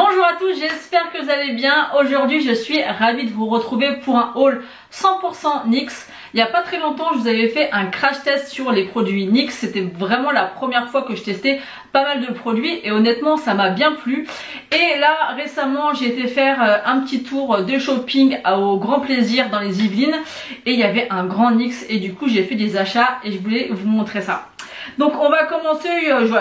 Bonjour à tous, j'espère que vous allez bien. Aujourd'hui je suis ravie de vous retrouver pour un haul 100% NYX. Il n'y a pas très longtemps je vous avais fait un crash test sur les produits NYX. C'était vraiment la première fois que je testais pas mal de produits et honnêtement ça m'a bien plu. Et là récemment j'ai été faire un petit tour de shopping au Grand Plaisir dans les Yvelines. Et il y avait un grand NYX et du coup j'ai fait des achats et je voulais vous montrer ça. Donc on va commencer,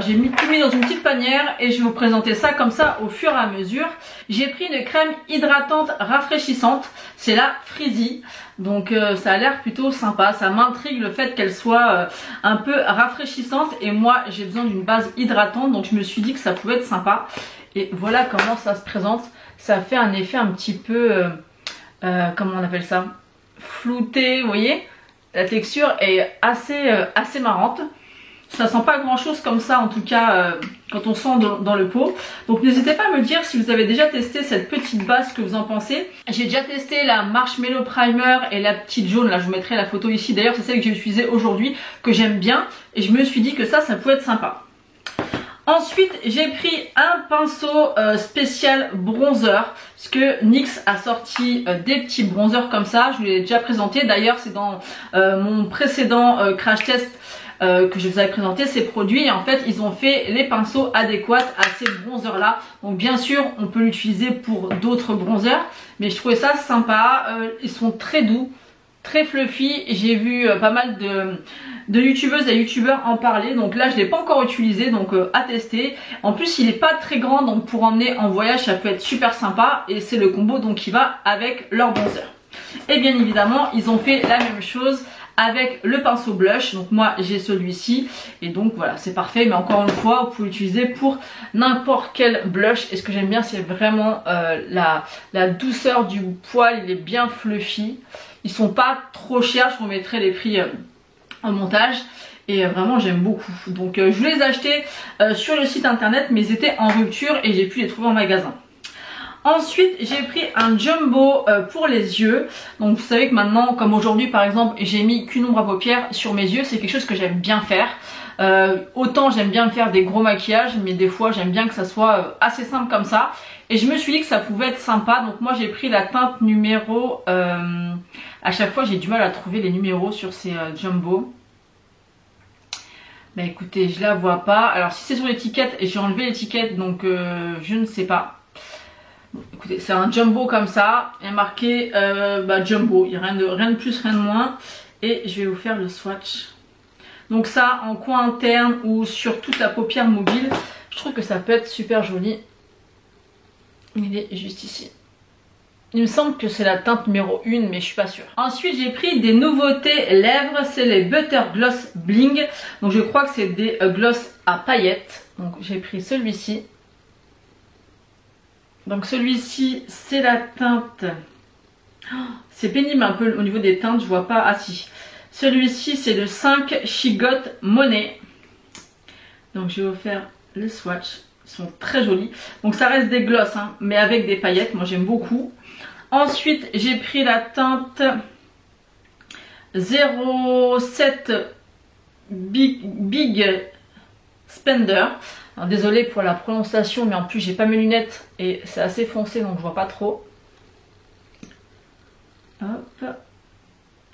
j'ai tout mis dans une petite panière et je vais vous présenter ça comme ça au fur et à mesure. J'ai pris une crème hydratante rafraîchissante, c'est la Freezy. Donc ça a l'air plutôt sympa, ça m'intrigue le fait qu'elle soit un peu rafraîchissante. Et moi j'ai besoin d'une base hydratante donc je me suis dit que ça pouvait être sympa. Et voilà comment ça se présente, ça fait un effet un petit peu, comment on appelle ça, flouté, vous voyez. La texture est assez marrante. Ça sent pas grand chose comme ça en tout cas quand on sent dans le pot. Donc n'hésitez pas à me dire si vous avez déjà testé cette petite base, que vous en pensez. J'ai déjà testé la Marshmallow Primer et la petite jaune, là je vous mettrai la photo ici. D'ailleurs c'est celle que j'ai utilisée aujourd'hui, que j'aime bien. Et je me suis dit que ça pouvait être sympa. Ensuite j'ai pris un pinceau spécial bronzer, parce que NYX a sorti des petits bronzers comme ça. Je vous l'ai déjà présenté, d'ailleurs c'est dans mon précédent crash test que je vous avais présenté ces produits. Et en fait ils ont fait les pinceaux adéquats à ces bronzers là. Donc bien sûr on peut l'utiliser pour d'autres bronzers, mais je trouvais ça sympa. Ils sont très doux, très fluffy. J'ai vu pas mal de youtubeuses et youtubeurs en parler. Donc là je l'ai pas encore utilisé, donc à tester. En plus il est pas très grand, donc pour emmener en voyage ça peut être super sympa. Et c'est le combo donc qui va avec leur bronzer. Et bien évidemment ils ont fait la même chose avec le pinceau blush. Donc moi j'ai celui-ci et donc voilà c'est parfait. Mais encore une fois vous pouvez l'utiliser pour n'importe quel blush. Et ce que j'aime bien c'est vraiment la douceur du poil. Il est bien fluffy. Ils sont pas trop chers, je vous mettrai les prix en montage. Et vraiment j'aime beaucoup. Donc je les ai achetés sur le site internet, mais ils étaient en rupture et j'ai pu les trouver en magasin. Ensuite j'ai pris un jumbo pour les yeux. Donc vous savez que maintenant, comme aujourd'hui par exemple, j'ai mis qu'une ombre à paupières sur mes yeux. C'est quelque chose que j'aime bien faire. Autant j'aime bien faire des gros maquillages, mais des fois j'aime bien que ça soit assez simple comme ça. Et je me suis dit que ça pouvait être sympa. Donc moi j'ai pris la teinte numéro, à chaque fois j'ai du mal à trouver les numéros sur ces jumbo. Bah écoutez, je la vois pas. Alors si c'est sur l'étiquette, j'ai enlevé l'étiquette, donc je ne sais pas. Écoutez, c'est un jumbo comme ça, il y a marqué jumbo, il n'y a rien de plus, rien de moins. Et je vais vous faire le swatch. Donc ça, en coin interne ou sur toute la paupière mobile, je trouve que ça peut être super joli. Il est juste ici. Il me semble que c'est la teinte numéro 1, mais je suis pas sûre. Ensuite, j'ai pris des nouveautés lèvres, c'est les Butter Gloss Bling. Donc je crois que c'est des gloss à paillettes. Donc j'ai pris celui-ci. Donc celui-ci c'est la teinte, c'est pénible un peu au niveau des teintes, je vois pas, ah si. Celui-ci c'est le 5 She Got Money. Donc je vais vous faire le swatch, ils sont très jolis. Donc ça reste des glosses hein, mais avec des paillettes, moi j'aime beaucoup. Ensuite j'ai pris la teinte 07 Big Spender. Alors, désolée pour la prononciation, mais en plus j'ai pas mes lunettes et c'est assez foncé donc je vois pas trop. Hop.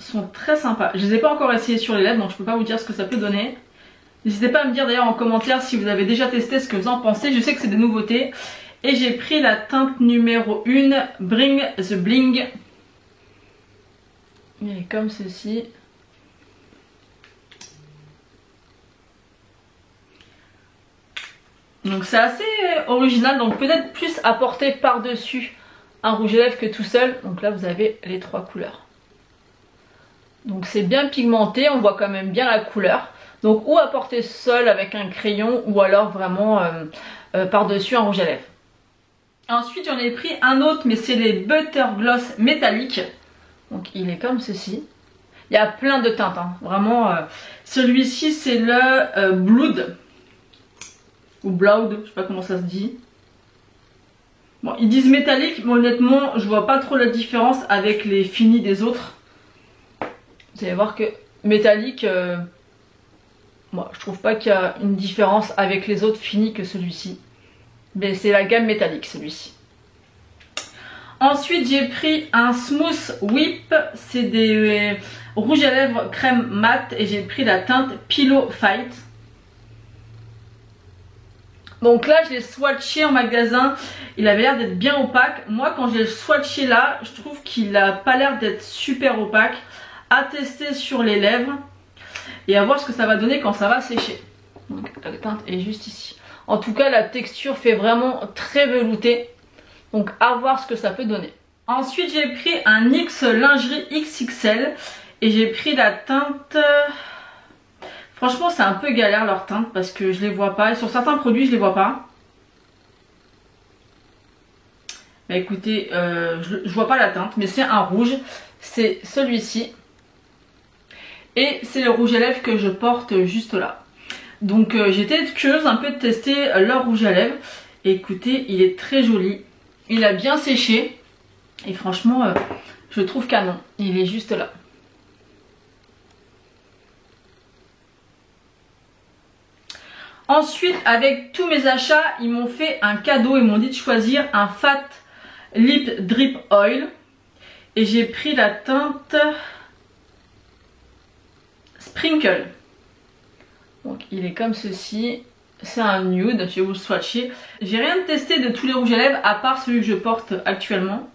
Ils sont très sympas. Je les ai pas encore essayés sur les lèvres donc je peux pas vous dire ce que ça peut donner. N'hésitez pas à me dire d'ailleurs en commentaire si vous avez déjà testé, ce que vous en pensez. Je sais que c'est des nouveautés. Et j'ai pris la teinte numéro 1, Bring the Bling. Il est comme ceci. Donc c'est assez original, donc peut-être plus à porter par-dessus un rouge à lèvres que tout seul. Donc là vous avez les trois couleurs. Donc c'est bien pigmenté, on voit quand même bien la couleur. Donc ou à porter seul avec un crayon ou alors vraiment par-dessus un rouge à lèvres. Ensuite j'en ai pris un autre, mais c'est les Butter Gloss métalliques. Donc il est comme ceci. Il y a plein de teintes, hein. Vraiment. Celui-ci c'est le Blood. Ou Blood, je sais pas comment ça se dit. Bon, ils disent métallique, mais honnêtement, je vois pas trop la différence avec les finis des autres. Vous allez voir que métallique, moi, je trouve pas qu'il y a une différence avec les autres finis que celui-ci. Mais c'est la gamme métallique celui-ci. Ensuite j'ai pris un Smooth Whip, c'est des rouges à lèvres crème mat et j'ai pris la teinte Pillow Fight. Donc là je l'ai swatché en magasin, il avait l'air d'être bien opaque. Moi quand je l'ai swatché là, je trouve qu'il a pas l'air d'être super opaque. À tester sur les lèvres et à voir ce que ça va donner quand ça va sécher. Donc la teinte est juste ici. En tout cas la texture fait vraiment très velouté. Donc à voir ce que ça peut donner. Ensuite j'ai pris un NYX lingerie XXL et j'ai pris la teinte. Franchement c'est un peu galère leur teinte parce que je les vois pas. Et sur certains produits je les vois pas. Mais écoutez, je vois pas la teinte, mais c'est un rouge. C'est celui-ci. Et c'est le rouge à lèvres que je porte juste là. Donc j'étais curieuse un peu de tester leur rouge à lèvres. Et écoutez, il est très joli. Il a bien séché et franchement je le trouve canon, il est juste là. Ensuite avec tous mes achats ils m'ont fait un cadeau, ils m'ont dit de choisir un Fat Lip Drip Oil et j'ai pris la teinte Sprinkle. Donc il est comme ceci. C'est un nude, je vais vous le swatcher. J'ai rien testé de tous les rouges à lèvres à part celui que je porte actuellement.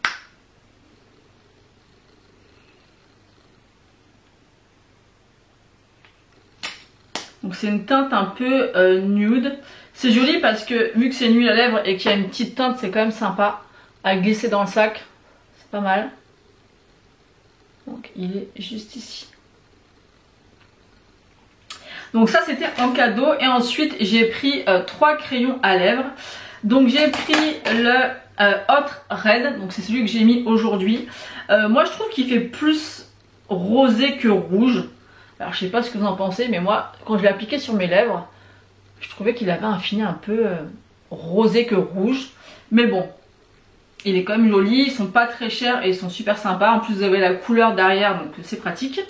Donc c'est une teinte un peu nude. C'est joli parce que vu que c'est une huile à lèvres et qu'il y a une petite teinte, c'est quand même sympa à glisser dans le sac. C'est pas mal. Donc il est juste ici. Donc ça c'était en cadeau et ensuite j'ai pris 3 crayons à lèvres. Donc j'ai pris le Hot Red, donc c'est celui que j'ai mis aujourd'hui. Moi je trouve qu'il fait plus rosé que rouge. Alors je sais pas ce que vous en pensez mais moi quand je l'ai appliqué sur mes lèvres, je trouvais qu'il avait un fini un peu rosé que rouge. Mais bon, il est quand même joli, ils sont pas très chers et ils sont super sympas. En plus vous avez la couleur derrière donc c'est pratique.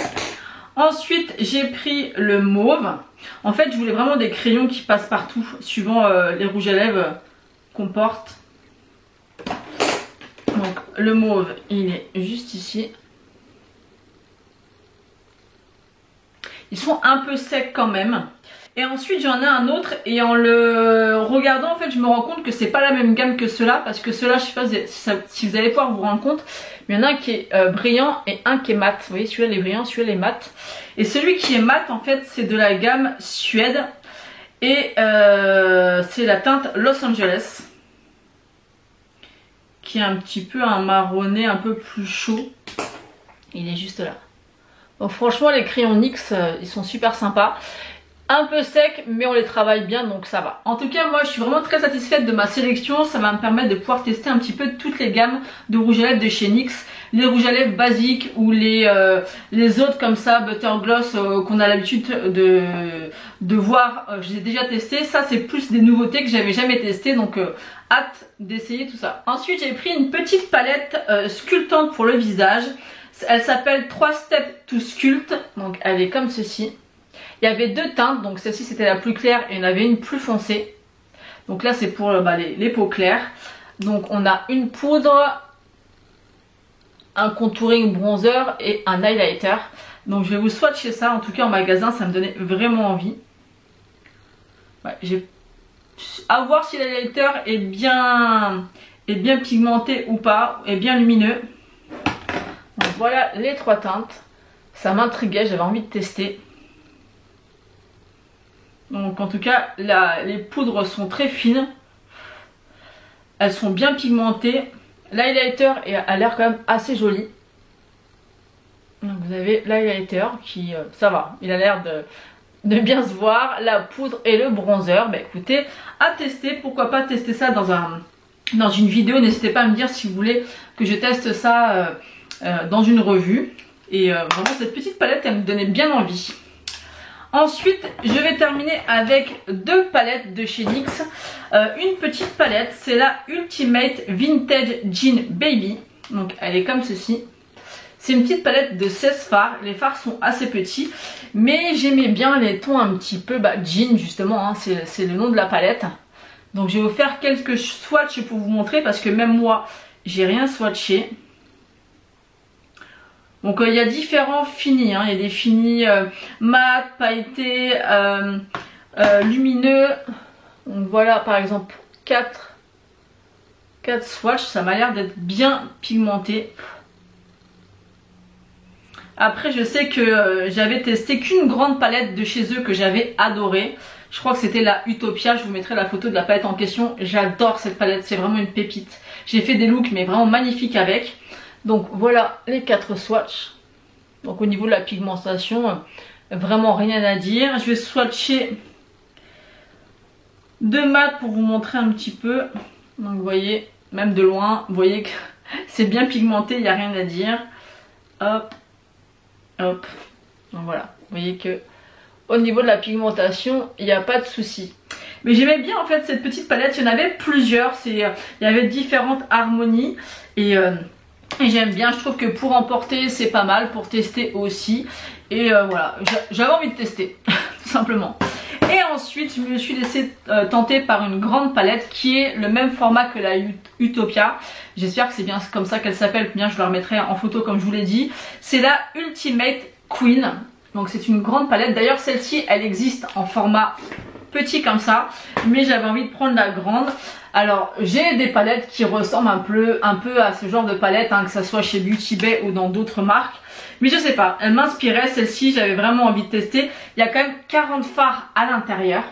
Ensuite j'ai pris le mauve. En fait je voulais vraiment des crayons qui passent partout suivant les rouges à lèvres qu'on porte. Donc le mauve il est juste ici. Ils sont un peu secs quand même. Et ensuite j'en ai un autre et en le regardant en fait je me rends compte que c'est pas la même gamme que ceux-là. Parce que ceux-là je sais pas si vous allez pouvoir vous rendre compte. Mais il y en a un qui est brillant et un qui est mat. Vous voyez celui-là il est brillant, celui-là il est mat. Et celui qui est mat en fait c'est de la gamme Suède. Et c'est la teinte Los Angeles. Qui est un petit peu un marronné un peu plus chaud. Il est juste là. Donc franchement les crayons NYX ils sont super sympas. Un peu secs mais on les travaille bien donc ça va. En tout cas moi je suis vraiment très satisfaite de ma sélection. Ça va me permettre de pouvoir tester un petit peu toutes les gammes de rouge à lèvres de chez NYX. Les rouges à lèvres basiques ou les autres comme ça, Butter Gloss qu'on a l'habitude de voir. Je les ai déjà testés. Ça c'est plus des nouveautés que j'avais jamais testées donc hâte d'essayer tout ça. Ensuite j'ai pris une petite palette sculptante pour le visage. Elle s'appelle 3 Steps to Sculpt. Donc elle est comme ceci. Il y avait 2 teintes, donc celle-ci c'était la plus claire et il y en avait une plus foncée. Donc là c'est pour les peaux claires. Donc on a une poudre, un contouring bronzer et un highlighter. Donc je vais vous swatcher ça, en tout cas en magasin ça me donnait vraiment envie. Ouais, à voir si l'highlighter est bien pigmenté ou pas, est bien lumineux. Donc voilà les 3 teintes. Ça m'intriguait, j'avais envie de tester. Donc en tout cas les poudres sont très fines. Elles sont bien pigmentées. L'highlighter a l'air quand même assez joli. Donc vous avez l'highlighter qui ça va, il a l'air de bien se voir. La poudre et le bronzer, bah écoutez, à tester. Pourquoi pas tester ça dans une vidéo. N'hésitez pas à me dire si vous voulez que je teste ça dans une revue. Et vraiment cette petite palette elle me donnait bien envie. Ensuite, je vais terminer avec 2 palettes de chez NYX. Une petite palette, c'est la Ultimate Vintage Jean Baby. Donc elle est comme ceci. C'est une petite palette de 16 fards. Les fards sont assez petits. Mais j'aimais bien les tons un petit peu jean justement. Hein, c'est le nom de la palette. Donc je vais vous faire quelques swatchs pour vous montrer parce que même moi j'ai rien swatché. Donc il y a différents finis, hein. Il y a des finis mat, pailletés, lumineux. Donc voilà par exemple 4 swatchs, ça m'a l'air d'être bien pigmenté. Après je sais que j'avais testé qu'une grande palette de chez eux que j'avais adorée. Je crois que c'était la Utopia, je vous mettrai la photo de la palette en question. J'adore cette palette, c'est vraiment une pépite. J'ai fait des looks mais vraiment magnifiques avec. Donc voilà les 4 swatchs. Donc au niveau de la pigmentation, vraiment rien à dire. Je vais swatcher 2 mats pour vous montrer un petit peu. Donc vous voyez, même de loin, vous voyez que c'est bien pigmenté, il n'y a rien à dire. Hop, hop. Donc voilà, vous voyez que au niveau de la pigmentation, il n'y a pas de souci. Mais j'aimais bien en fait cette petite palette, il y en avait plusieurs, il y avait différentes harmonies et j'aime bien, je trouve que pour emporter c'est pas mal, pour tester aussi. Et voilà, j'avais envie de tester, tout simplement. Et ensuite je me suis laissée tenter par une grande palette qui est le même format que la Utopia. J'espère que c'est bien comme ça qu'elle s'appelle, bien je la remettrai en photo comme je vous l'ai dit. C'est la Ultimate Queen. Donc c'est une grande palette, d'ailleurs celle-ci elle existe en format petit comme ça, mais j'avais envie de prendre la grande. Alors j'ai des palettes qui ressemblent un peu à ce genre de palette, hein, que ça soit chez Beauty Bay ou dans d'autres marques, mais je sais pas, elle m'inspirait celle-ci, j'avais vraiment envie de tester. Il y a quand même 40 fards à l'intérieur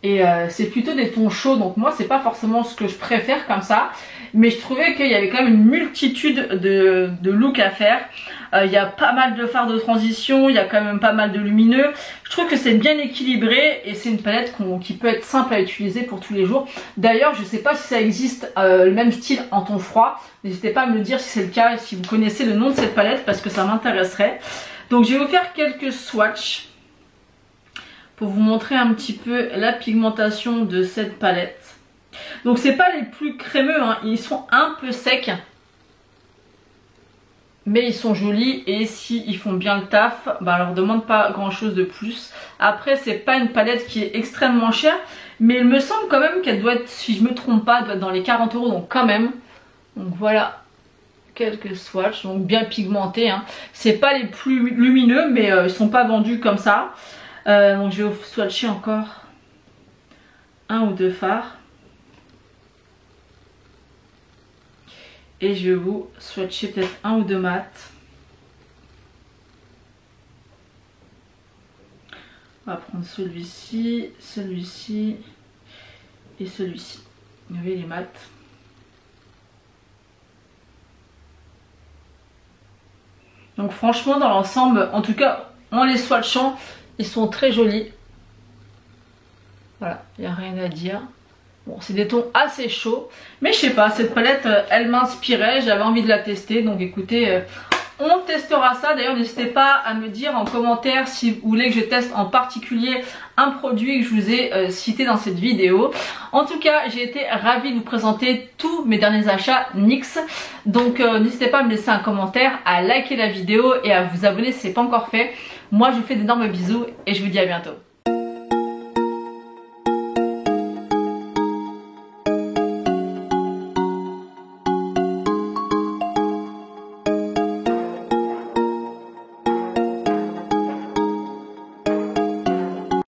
et c'est plutôt des tons chauds, donc moi c'est pas forcément ce que je préfère comme ça, mais je trouvais qu'il y avait quand même une multitude de looks à faire. Il y a pas mal de fards de transition, il y a quand même pas mal de lumineux. Je trouve que c'est bien équilibré et c'est une palette qui peut être simple à utiliser pour tous les jours. D'ailleurs, je sais pas si ça existe le même style en ton froid. N'hésitez pas à me le dire si c'est le cas et si vous connaissez le nom de cette palette parce que ça m'intéresserait. Donc je vais vous faire quelques swatchs pour vous montrer un petit peu la pigmentation de cette palette. Donc c'est pas les plus crémeux, hein. Ils sont un peu secs. Mais ils sont jolis et si ils font bien le taf, bah, on leur demande pas grand chose de plus. Après c'est pas une palette qui est extrêmement chère, mais il me semble quand même qu'elle doit être, si je me trompe pas, doit être dans les 40 €, donc quand même. Donc voilà quelques swatchs, donc bien pigmentés, hein. C'est pas les plus lumineux mais ils sont pas vendus comme ça. Donc je vais vous swatcher encore 1 ou 2 fards. Et je vais vous swatcher peut-être 1 ou 2 mats. On va prendre celui-ci, celui-ci et celui-ci. Vous voyez les mats. Donc franchement dans l'ensemble, en tout cas en les swatchant, ils sont très jolis. Voilà, il n'y a rien à dire. Bon, c'est des tons assez chauds, mais je sais pas, cette palette elle m'inspirait, j'avais envie de la tester, donc écoutez, on testera ça. D'ailleurs n'hésitez pas à me dire en commentaire si vous voulez que je teste en particulier un produit que je vous ai cité dans cette vidéo. En tout cas j'ai été ravie de vous présenter tous mes derniers achats NYX, donc n'hésitez pas à me laisser un commentaire, à liker la vidéo et à vous abonner si ce n'est pas encore fait. Moi je vous fais d'énormes bisous et je vous dis à bientôt.